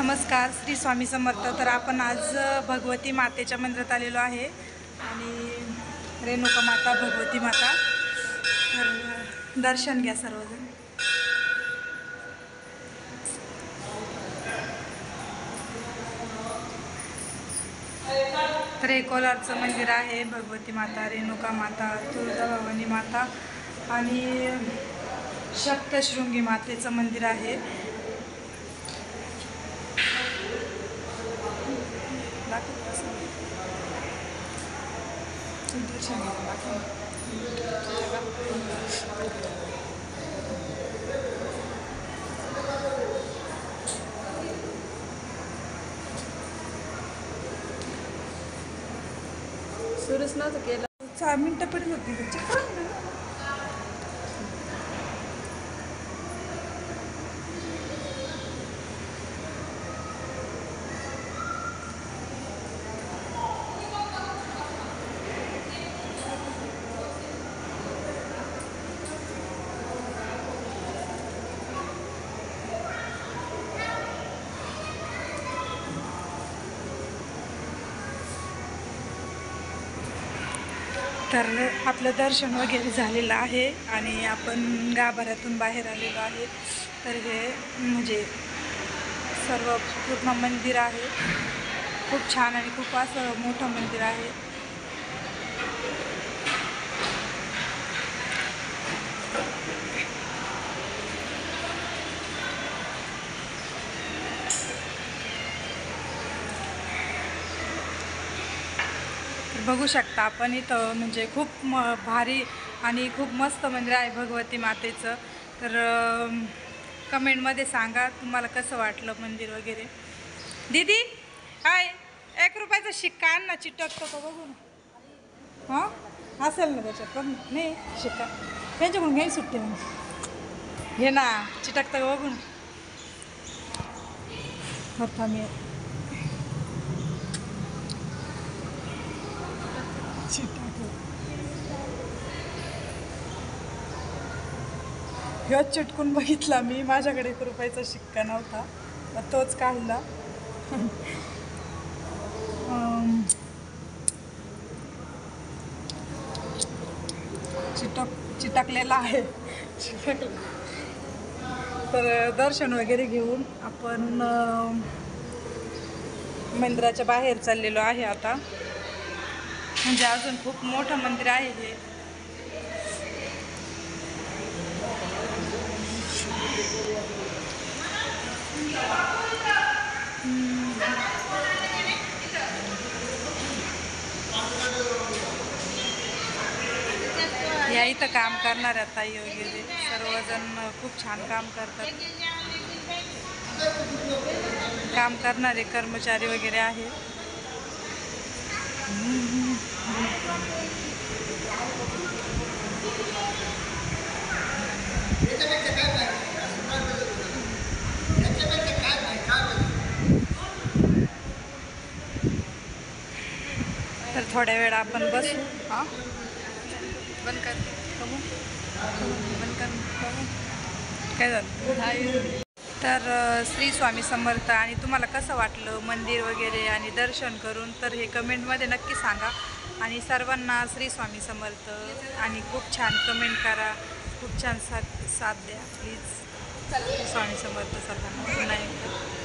नमस्कार, श्री स्वामी समर्थ। तर आपण आज भगवती मातेच्या मंदिरात आलेलो आहे आणि रेणुका माता, भगवती माता, तर दर्शन घ्या सर्वजण। तर हे कोलारचं मंदिर आहे। भगवती माता, रेणुका माता, तुळजाभवानी माता आणि सप्तशृंगी मातेचं मंदिर आहे। सुरूच नव्हतं केलं, 6 मिनिटं पडली होती त्याची। तर आपलं दर्शन वगैरे झालेलं आहे आणि आपण गाभाऱ्यातून बाहेर आलेलो आहे। तर हे म्हणजे सर्व पूर्ण मंदिर आहे, खूप छान आणि खूप असं मोठं मंदिर आहे। बघू शकता आपण इथं, म्हणजे खूप भारी आणि खूप मस्त मंदिर आहे भगवती मातेचं। तर कमेंटमध्ये सांगा तुम्हाला कसं वाटलं मंदिर वगैरे। दीदी हाय, 1 रुपयाचा शिक्का आण ना, चिटकतो का बघू ना। हां असेल ना त्याच्यात, पण नाही शिक्का त्यांच्याकडून घ्याय सुट्टी मग घे ना, चिटकतं का बघू ना। बरं मी ह्यो चिटकून बघितला मी, माझ्याकडे 1 रुपयाचा शिक्का नव्हता, तर तोच काढला। चिटकलेला आहे, तर दर्शन वगैरे घेऊन आपण मंदिराच्या बाहेर चाललेलो आहे आता। म्हणजे अजून खूप मोठं मंदिर आहे हे। या इथं काम करणाऱ्या ताई वगैरे सर्वजण खूप छान काम करतात, काम करणारे कर्मचारी वगैरे आहे। तर थोड्या वेळ आपण बसू। बंद कर, बंद कर, काय झालं? तर श्री स्वामी समर्थ। आणि तुम्हाला कसं वाटलं मंदिर वगैरे आणि दर्शन करून, तर हे कमेंटमध्ये नक्की सांगा। आणि सर्वांना श्री स्वामी समर्थ आणि खूप छान कमेंट करा, खूप छान साथ द्या प्लीज। श्री स्वामी समर्थ सर्वांना।